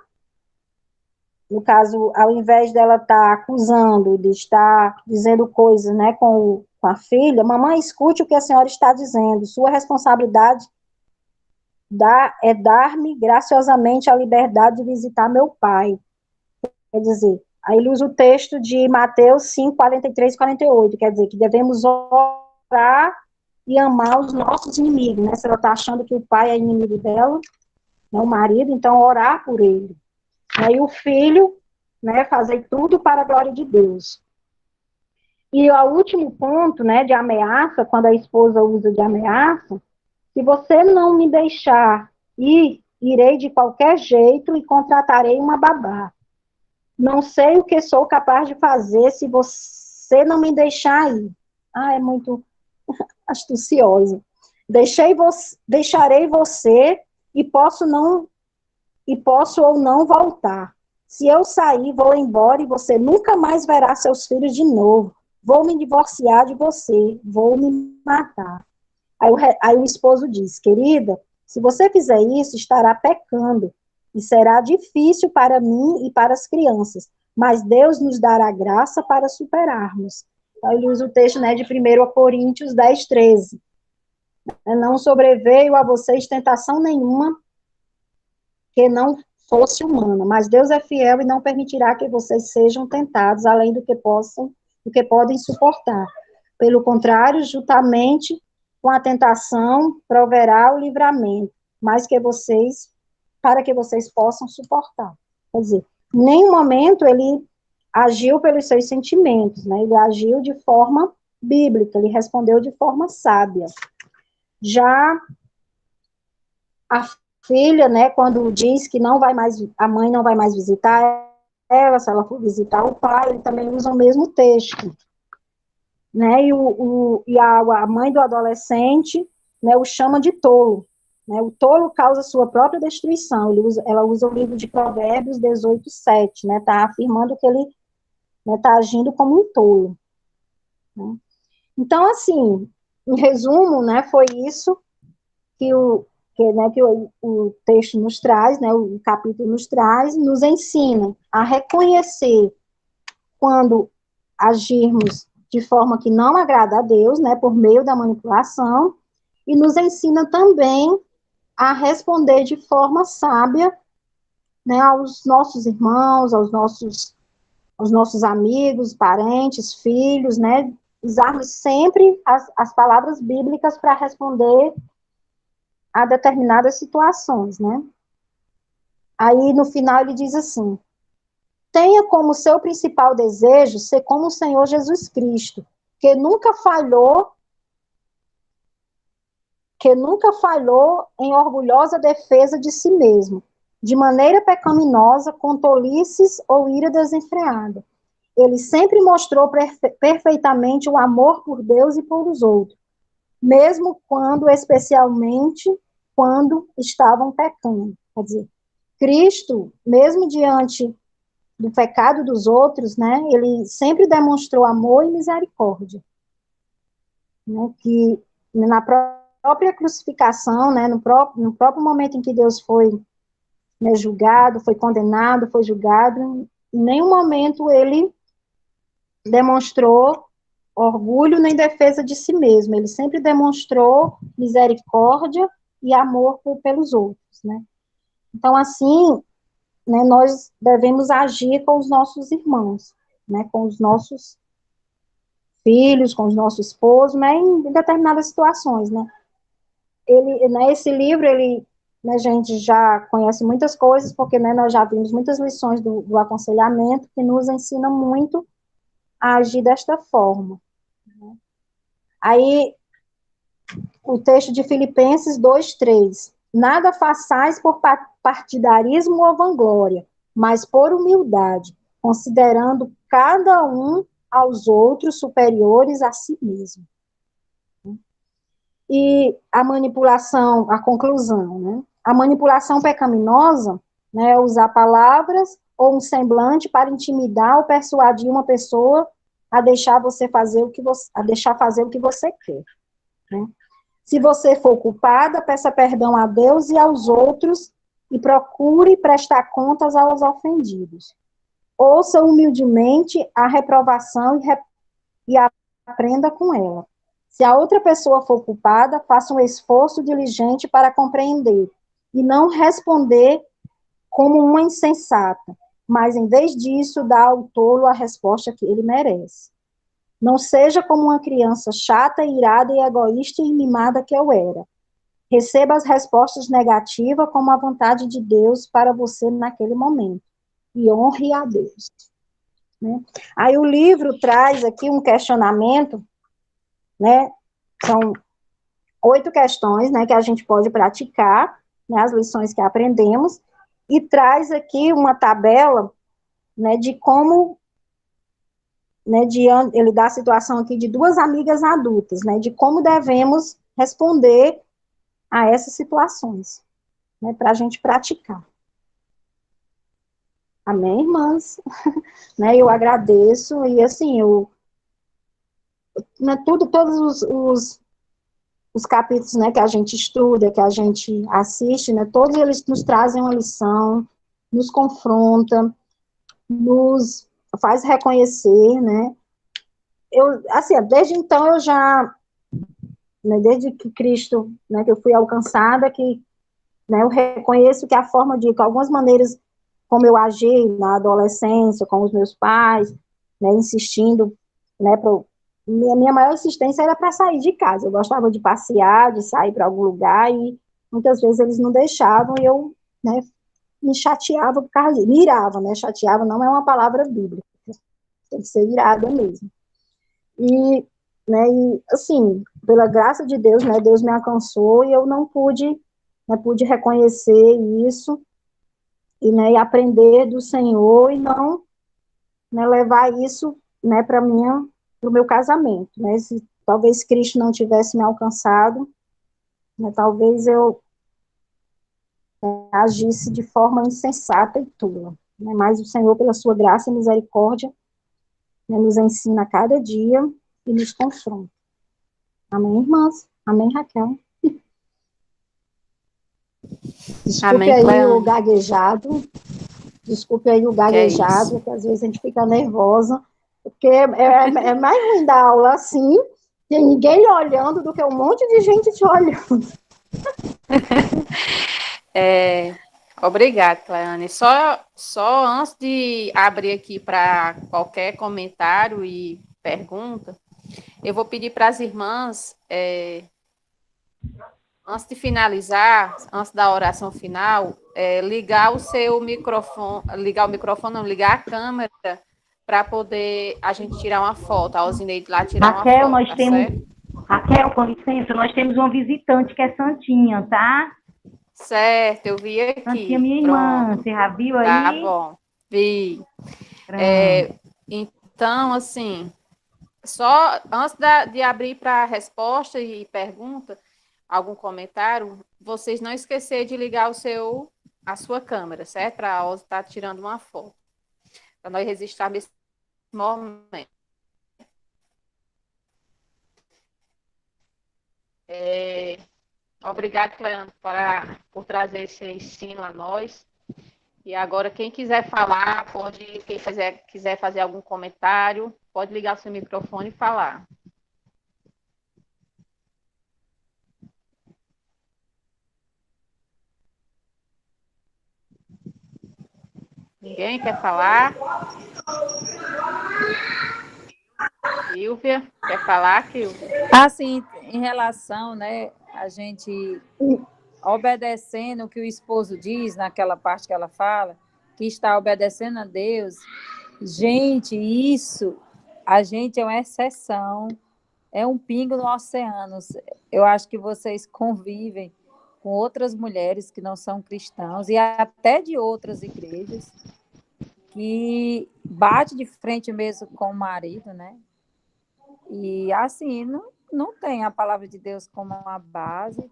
no caso, ao invés dela estar acusando, de estar dizendo coisas, né, com a filha, mamãe, escute o que a senhora está dizendo, sua responsabilidade é dar-me graciosamente a liberdade de visitar meu pai. Quer dizer, aí ele usa o texto de Mateus 5, 43 e 48, quer dizer, que devemos orar e amar os nossos inimigos, né? Se ela está achando que o pai é inimigo dela, né, o marido, então orar por ele. Aí o filho, né, fazer tudo para a glória de Deus. E o último ponto, né, de ameaça, quando a esposa usa de ameaça, se você não me deixar ir, irei de qualquer jeito e contratarei uma babá. Não sei o que sou capaz de fazer se você não me deixar ir. Ah, é muito astuciosa. Deixarei você e posso ou não voltar. Se eu sair, vou embora e você nunca mais verá seus filhos de novo. Vou me divorciar de você, vou me matar. Aí o esposo diz, querida, se você fizer isso, estará pecando. e será difícil para mim e para as crianças, mas Deus nos dará graça para superarmos. Então, ele usa o texto, né, de 1 Coríntios 10, 13. Não sobreveio a vocês tentação nenhuma que não fosse humana, mas Deus é fiel e não permitirá que vocês sejam tentados além do que podem suportar. Pelo contrário, juntamente com a tentação, proverá o livramento, mas para que vocês possam suportar. Quer dizer, em nenhum momento ele agiu pelos seus sentimentos, né? Ele agiu de forma bíblica, ele respondeu de forma sábia. Já a filha, né, quando diz que não vai mais, a mãe não vai mais visitar ela, se ela for visitar o pai, ele também usa o mesmo texto, né, e a mãe do adolescente, né, o chama de tolo, né, o tolo causa sua própria destruição, ela usa o livro de Provérbios 18, 7, né, tá afirmando que ele, né, tá agindo como um tolo, né. Então, assim, em resumo, né, foi isso que o texto nos traz, né, o capítulo nos traz, nos ensina a reconhecer quando agirmos de forma que não agrada a Deus, né, por meio da manipulação, e nos ensina também a responder de forma sábia, né, aos nossos irmãos, aos nossos amigos, parentes, filhos, né, usarmos sempre as palavras bíblicas para responder a determinadas situações, né? Aí, no final, ele diz assim: tenha como seu principal desejo ser como o Senhor Jesus Cristo, que nunca falhou em orgulhosa defesa de si mesmo, de maneira pecaminosa, com tolices ou ira desenfreada. Ele sempre mostrou perfeitamente o amor por Deus e por os outros, mesmo especialmente quando estavam pecando. Quer dizer, Cristo, mesmo diante do pecado dos outros, né, ele sempre demonstrou amor e misericórdia, né, que na própria crucificação, né, no próprio momento em que Deus foi, né, julgado, foi condenado, foi julgado, em nenhum momento ele demonstrou orgulho nem defesa de si mesmo, ele sempre demonstrou misericórdia e amor pelos outros, né. Então, assim, né, nós devemos agir com os nossos irmãos, né, com os nossos filhos, com os nossos esposos, né, em determinadas situações, né. Esse livro, né, a gente já conhece muitas coisas, porque, né, nós já vimos muitas lições do aconselhamento que nos ensinam muito a agir desta forma. Né. Aí, o texto de Filipenses 2:3. Nada façais por partidarismo ou vanglória, mas por humildade, considerando cada um aos outros superiores a si mesmo. E a manipulação, a conclusão, né? A manipulação pecaminosa, né, é usar palavras ou um semblante para intimidar ou persuadir uma pessoa a deixar fazer o que você quer, né? Se você for culpada, peça perdão a Deus e aos outros e procure prestar contas aos ofendidos. Ouça humildemente a reprovação e aprenda com ela. Se a outra pessoa for culpada, faça um esforço diligente para compreender e não responder como uma insensata, mas em vez disso, dá ao tolo a resposta que ele merece. Não seja como uma criança chata, irada e egoísta e mimada que eu era. Receba as respostas negativas como a vontade de Deus para você naquele momento. E honre a Deus. Né? Aí o livro traz aqui um questionamento, né? São 8 questões, né, que a gente pode praticar, né, as lições que aprendemos, e traz aqui uma tabela, né, de como, né, ele dá a situação aqui de 2 amigas adultas, né, de como devemos responder a essas situações, né, para a gente praticar. Amém, irmãs? Né, eu agradeço, e assim, né, todos os os capítulos, né, que a gente estuda, que a gente assiste, né, todos eles nos trazem uma lição, nos confronta, nos faz reconhecer, né, assim, desde então eu já, né, desde que Cristo, né, que eu fui alcançada, que, né, eu reconheço que a forma de, que algumas maneiras como eu agi na adolescência, com os meus pais, né, insistindo, né, minha maior insistência era para sair de casa, eu gostava de passear, de sair para algum lugar, e muitas vezes eles não deixavam, e eu, né, me chateava por causa disso, me irava, né, chateava não é uma palavra bíblica, tem que ser irada mesmo. E, né, e assim, pela graça de Deus, né, Deus me alcançou e eu não pude, né, pude reconhecer isso e, né, e aprender do Senhor e não, né, levar isso, né, para o meu casamento, né, se talvez Cristo não tivesse me alcançado, né, talvez eu agisse de forma insensata e tula, né, mas o Senhor, pela sua graça e misericórdia, né, nos ensina a cada dia e nos confronta. Amém, irmãs? Amém, Raquel? Desculpe Amém, aí o Cleane. gaguejado, desculpe aí o Que é isso. gaguejado, que às vezes a gente fica nervosa, porque é mais ruim dar aula assim, tem ninguém olhando do que um monte de gente te olhando. Obrigada, Cleane. Só antes de abrir aqui para qualquer comentário e pergunta, eu vou pedir para as irmãs, antes de finalizar, antes da oração final, ligar o seu microfone, não, ligar a câmera para poder a gente tirar uma foto, a Alzineide lá tirar uma Raquel, foto, nós tá temos. certo? Raquel, com licença, nós temos uma visitante que é Santinha, tá? Certo, eu vi Santinha, aqui. minha irmã, Pronto, você já viu tá aí? bom. Vi. Pronto. Então, assim, só antes de abrir para resposta e pergunta, algum comentário, vocês não esquecer de ligar a sua câmera, certo? Para a Ozzy estar tirando uma foto, para nós registrar esse momento. Obrigado, Cleandro, por trazer esse ensino a nós. E agora, quem quiser falar, quiser fazer algum comentário, pode ligar o seu microfone e falar. Ninguém quer falar? Silvia, quer falar, Silvia? Assim, em relação, né, a gente obedecendo o que o esposo diz naquela parte que ela fala, que está obedecendo a Deus, gente, isso, a gente é uma exceção, é um pingo no oceano. Eu acho que vocês convivem com outras mulheres que não são cristãos e até de outras igrejas que bate de frente mesmo com o marido, né? E assim, não tem a palavra de Deus como uma base.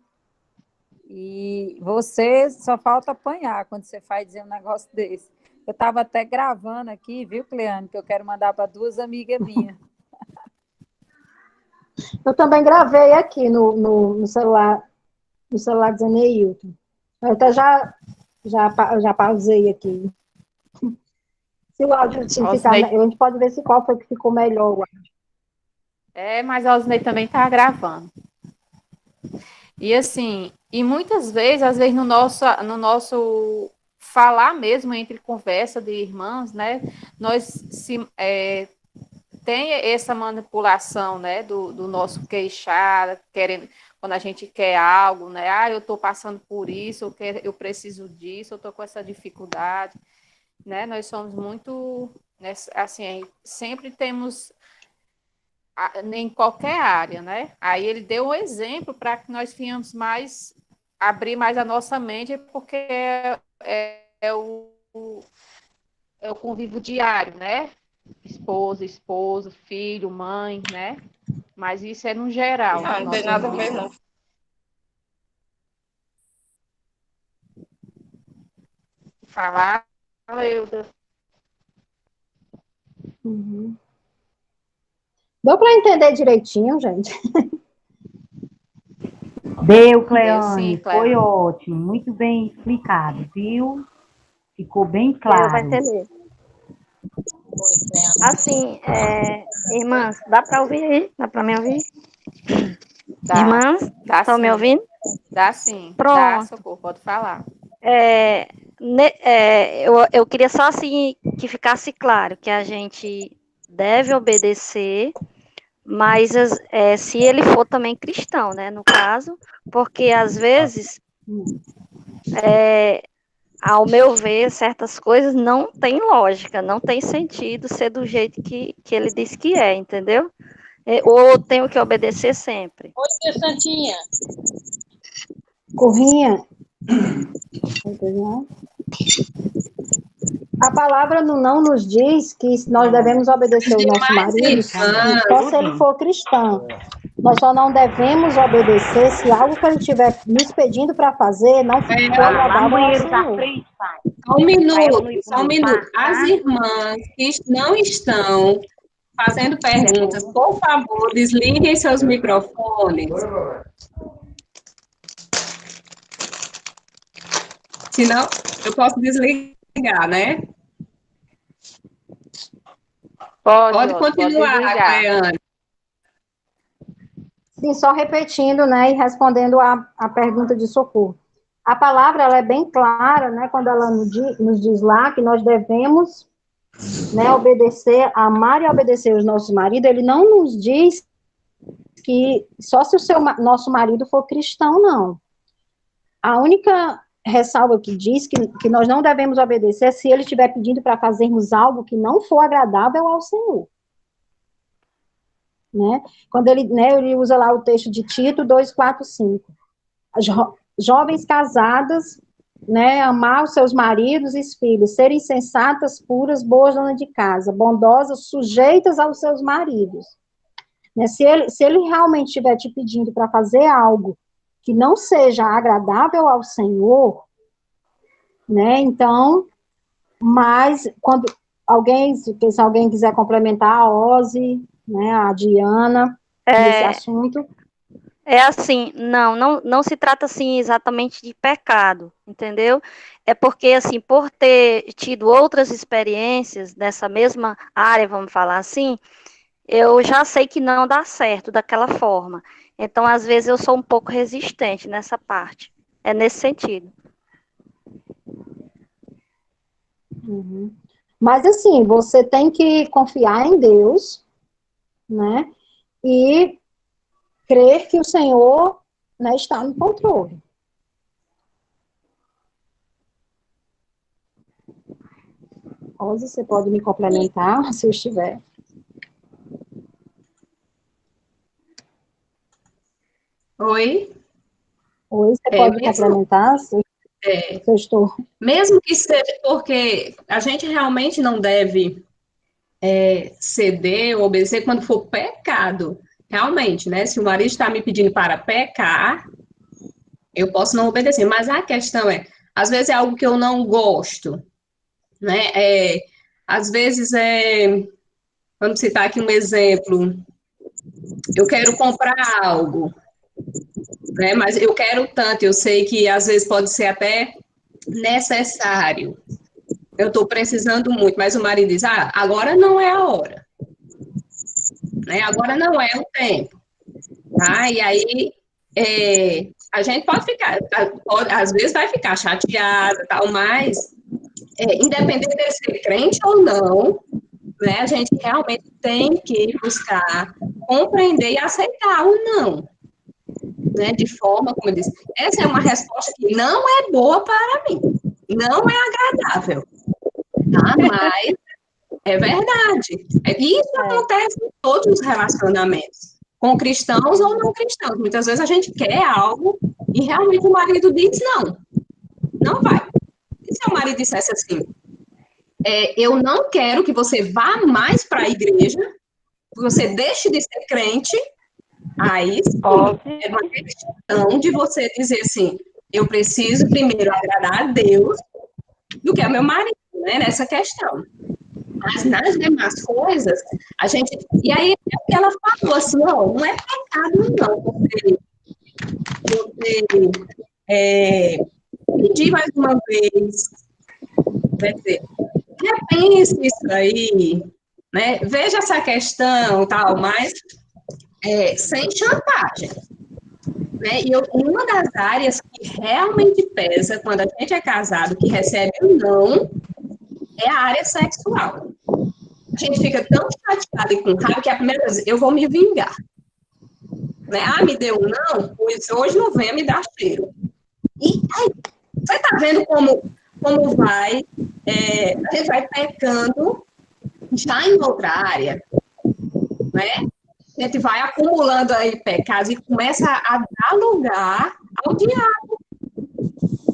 E você só falta apanhar quando você faz dizer um negócio desse. Eu estava até gravando aqui, viu, Cleane, que eu quero mandar para duas amigas minhas. Eu também gravei aqui no celular de Zeneilton. Eu até já pausei aqui. Se o áudio se ficar, a Osnei, gente pode ver se qual foi que ficou melhor. mas a Osnei também está gravando. E assim, e muitas vezes, às vezes no nosso falar mesmo entre conversa de irmãs, né, tem essa manipulação, né, do nosso queixar, querendo, quando a gente quer algo, né, eu estou passando por isso, eu preciso disso, eu estou com essa dificuldade, né, nós somos muito, né, assim, sempre temos em qualquer área, né? Aí ele deu um exemplo para que nós tenhamos abrir mais a nossa mente, porque é o convívio diário, né? Esposo, filho, mãe, né? Mas isso é no geral, na Não tem nossa nada a ver, vida. não. Falar, Euda. Uhum. Deu para entender direitinho, gente? Deu, Deu Cleane, sim, foi Cleane. ótimo, muito bem explicado, viu? Ficou bem Ela vai claro. entender. Assim, irmãs, dá para ouvir aí? Dá para me ouvir? Dá, Irmãs, dá estão me sim. ouvindo? Dá sim. Dá, Pronto. Socorro, pode falar. Eu queria só assim que ficasse claro que a gente deve obedecer, mas se ele for também cristão, né, no caso, porque às vezes, ao meu ver, certas coisas não têm lógica, não tem sentido ser do jeito que ele diz que é, entendeu? Ou eu tenho que obedecer sempre. Oi, Santinha. Corrinha, a palavra não nos diz que nós devemos obedecer o nosso marido só se ele for cristão. Nós só não devemos obedecer se algo que ele estiver nos pedindo para fazer não for agradável ao Senhor. Só um minuto, só um minuto. As irmãs que não estão fazendo perguntas, por favor, desliguem seus microfones. Senão, eu posso desligar, né? Pode continuar, Cleane. Sim, só repetindo, né, e respondendo a pergunta de Socorro. A palavra, ela é bem clara, né, quando ela nos diz lá que nós devemos, né, obedecer, amar e obedecer os nossos maridos. Ele não nos diz que só se nosso marido for cristão, não. A única ressalva que diz que nós não devemos obedecer se ele estiver pedindo para fazermos algo que não for agradável ao Senhor. Né? Quando ele usa lá o texto de Tito 2:4-5. Jovens casadas, né, amar os seus maridos e filhos, serem sensatas, puras, boas donas de casa, bondosas, sujeitas aos seus maridos. Né? Se ele realmente estiver te pedindo para fazer algo que não seja agradável ao Senhor, né, então, mas quando se alguém quiser complementar a Ozzy, né, a Diana, nesse assunto. É assim, não se trata assim exatamente de pecado, entendeu? É porque, assim, por ter tido outras experiências nessa mesma área, vamos falar assim, eu já sei que não dá certo daquela forma. Então, às vezes, eu sou um pouco resistente nessa parte. É nesse sentido. Uhum. Mas, assim, você tem que confiar em Deus, né? E crer que o Senhor, né, está no controle. Rosa, você pode me complementar, se eu estiver. Oi? Oi, você pode complementar, se eu estou... Mesmo que seja porque a gente realmente não deve ceder ou obedecer quando for pecado. Realmente, né? Se o marido está me pedindo para pecar, eu posso não obedecer. Mas a questão às vezes é algo que eu não gosto, né? Às vezes vamos citar aqui um exemplo, eu quero comprar algo, né? Mas eu quero tanto, eu sei que às vezes pode ser até necessário. Eu estou precisando muito, mas o marido diz, agora não é a hora. Né? Agora não é o tempo. Tá? E aí, a gente pode ficar, às vezes vai ficar chateada, tal, mas, independente de ser crente ou não, né, a gente realmente tem que buscar compreender e aceitar o não. Né, de forma, como eu disse, essa é uma resposta que não é boa para mim, não é agradável, tá? Mas é verdade. Isso acontece em todos os relacionamentos, com cristãos ou não cristãos. Muitas vezes a gente quer algo e realmente o marido diz não vai. E se o marido dissesse assim, eu não quero que você vá mais para a igreja, que você deixe de ser crente, aí sim, é uma questão de você dizer assim, eu preciso primeiro agradar a Deus do que ao meu marido, né, nessa questão. Mas nas demais coisas, a gente... E aí ela falou assim, não é pecado não, você você pedir mais uma vez, quer dizer, repense isso aí, né? Veja essa questão, tal, mas sem chantagem. Né? Uma das áreas que realmente pesa quando a gente é casado, que recebe um não, é a área sexual. A gente fica tão chateado e com raiva que a primeira vez, eu vou me vingar. Né? Ah, me deu um não, pois hoje não venha me dar cheiro. E aí, você está vendo como vai, a gente vai pecando já em outra área, né? A gente vai acumulando aí pecados e começa a dar lugar ao diabo,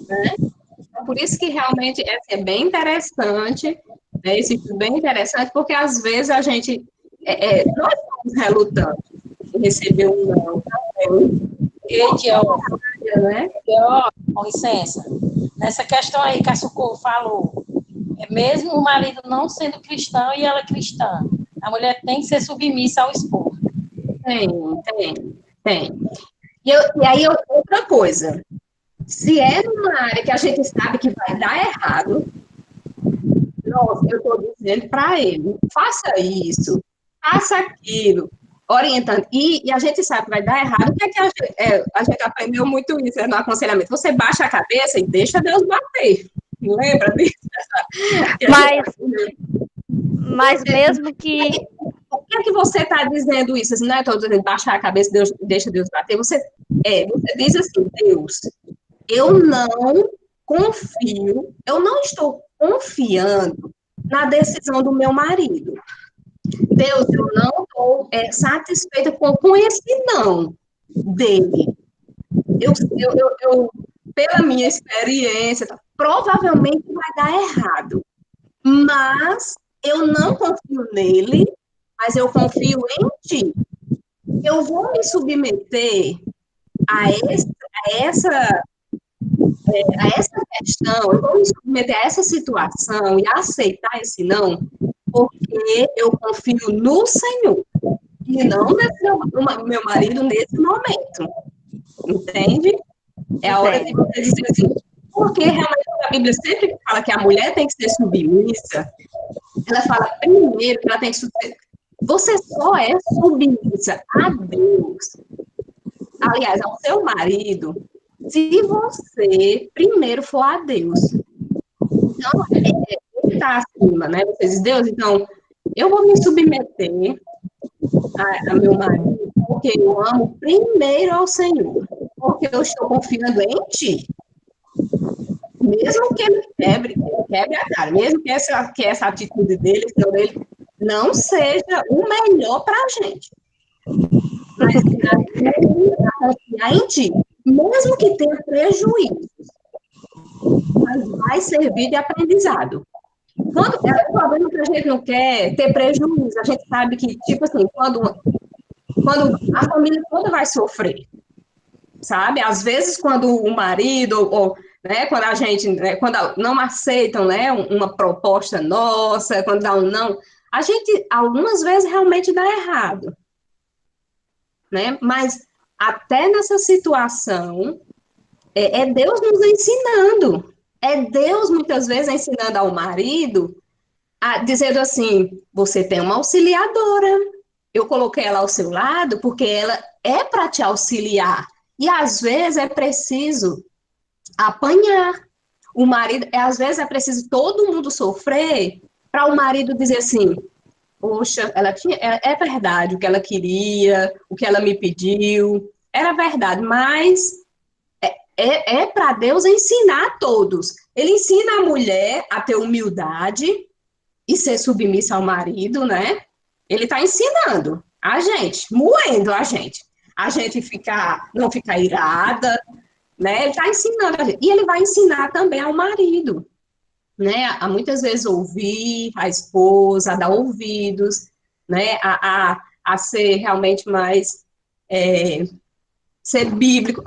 né? Então, por isso que realmente é bem interessante, né? Esse é bem interessante, porque às vezes a gente, nós somos relutantes em receber um não também. Né? Com licença. Nessa questão aí que a Socorro falou, mesmo o marido não sendo cristão e ela cristã, a mulher tem que ser submissa ao esposo. Tem. E aí, outra coisa, se é numa área que a gente sabe que vai dar errado, nossa, eu estou dizendo para ele, faça isso, faça aquilo, orientando. E a gente sabe que vai dar errado, o que é que a gente aprendeu muito isso no aconselhamento? Você baixa a cabeça e deixa Deus bater. Lembra disso? Mas mesmo que... Por que é que você está dizendo isso? Assim, não é estou dizendo baixar a cabeça, deixa Deus bater. Você diz assim, Deus, eu não confio, eu não estou confiando na decisão do meu marido. Deus, eu não estou satisfeita com esse não dele. Eu, pela minha experiência, provavelmente vai dar errado. Mas eu não confio nele, mas eu confio em ti. Eu vou me submeter a essa questão, eu vou me submeter a essa situação e aceitar esse não, porque eu confio no Senhor e não no meu marido nesse momento. Entende? É a hora de você dizer assim, porque realmente a Bíblia sempre fala que a mulher tem que ser submissa, ela fala primeiro que ela tem que ser... Você só é submissa a Deus, aliás, ao seu marido, se você primeiro for a Deus. Então, ele está acima, né? Você diz, Deus, então, eu vou me submeter a meu marido, porque eu amo primeiro ao Senhor, porque eu estou confiando em ti. Mesmo que ele quebre a cara, mesmo que essa atitude dele não seja o melhor para a gente. Mas confiar em ti, mesmo que tenha prejuízos, mas vai servir de aprendizado. Quando o problema que a gente não quer ter prejuízo, a gente sabe que, tipo assim, quando a família toda vai sofrer, sabe? Às vezes, quando o marido, ou né, quando a gente, né, quando não aceitam, né, uma proposta nossa, quando dá um não, a gente, algumas vezes, realmente dá errado, né? Mas, até nessa situação, é Deus nos ensinando, é Deus, muitas vezes, ensinando ao marido, dizendo assim, você tem uma auxiliadora, eu coloquei ela ao seu lado, porque ela é para te auxiliar, e, às vezes, é preciso apanhar. O marido, às vezes, é preciso todo mundo sofrer para o marido dizer assim, poxa, é verdade o que ela queria, o que ela me pediu, era verdade, mas é para Deus ensinar a todos. Ele ensina a mulher a ter humildade e ser submissa ao marido, né? Ele está ensinando a gente, moendo a gente não ficar irada, né? Ele está ensinando a gente. E ele vai ensinar também ao marido, né? A muitas vezes ouvir a esposa, a dar ouvidos, né? A ser realmente mais... ser bíblico.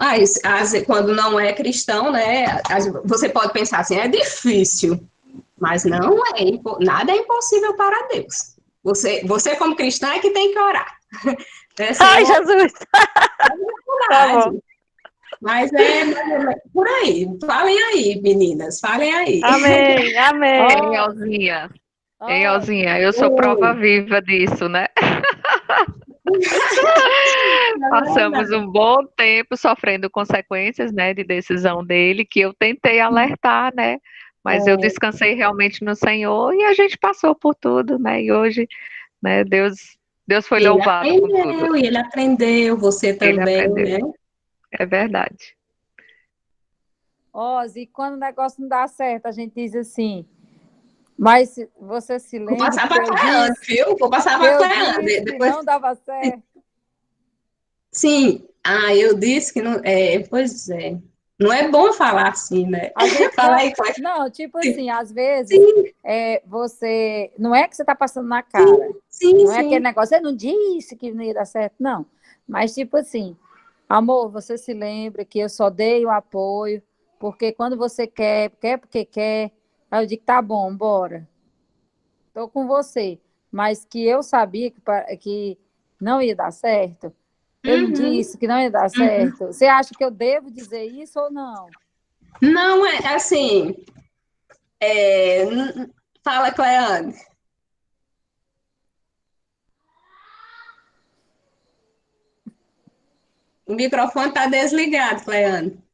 Quando não é cristão, né? Você pode pensar assim, é difícil, mas não nada é impossível para Deus. Você como cristã é que tem que orar. Ai, Jesus! Tá bom. Mas é mais ou menos por aí. Falem aí, meninas, falem aí. Amém, amém. Ó, Elzinha, ó, Elzinha, eu sou prova viva disso, né? Passamos um bom tempo sofrendo consequências, né, de decisão dele, que eu tentei alertar, né? Mas eu descansei realmente no Senhor e a gente passou por tudo, né? E hoje, né, Deus foi louvado com tudo. E ele aprendeu, você Ele também, aprendeu. né? É verdade. Oz, e quando o negócio não dá certo, a gente diz assim, mas você se Vou lembra passar que para eu Cleane, disse, viu? Vou passar que para eu Cleane. disse que Depois, não dava certo? sim. Ah, eu disse que não. Pois é. Não é bom falar assim, né? A gente Fala não, aí, Cleane. não, tipo assim, às vezes Sim, você, não é que você está passando na cara, sim, não é aquele sim. negócio, você não disse que não ia dar certo, não, mas tipo assim, amor, você se lembra que eu só dei o apoio, porque quando você quer porque quer, aí eu digo, tá bom, bora, tô com você, mas que eu sabia que não ia dar certo, eu não Uhum, disse que não ia dar uhum. certo, você acha que eu devo dizer isso ou não? Não é assim. Fala, Cleane. O microfone está desligado, Cleane.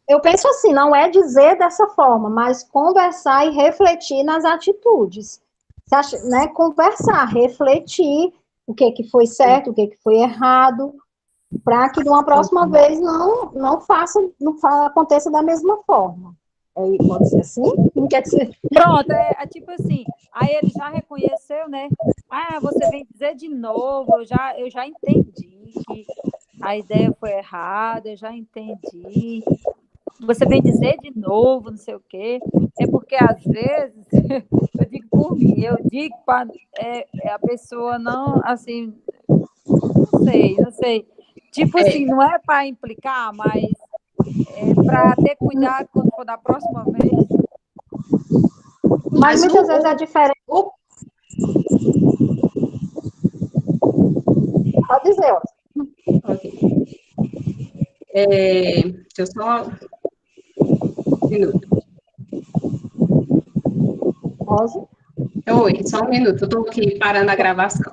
Eu penso assim, não é dizer dessa forma, mas conversar e refletir nas atitudes. Você acha, né? Conversar, refletir o que foi certo, o que foi errado, para que de uma próxima vez não aconteça da mesma forma. Pode ser assim? Não quer dizer. Pronto, é tipo assim, aí ele já reconheceu, né? Ah, você vem dizer de novo, eu já entendi que a ideia foi errada, eu já entendi. Você vem dizer de novo, não sei o quê. É porque, às vezes, eu digo por mim, eu digo para a pessoa não, assim, não sei. Tipo assim, não é para implicar, mas é para ter cuidado quando for da próxima vez. Mas muitas vezes é diferente. Pode dizer, ó. Ok. Deixa eu só. Um minuto. Rosa. Oi, só um minuto. Eu estou aqui parando a gravação.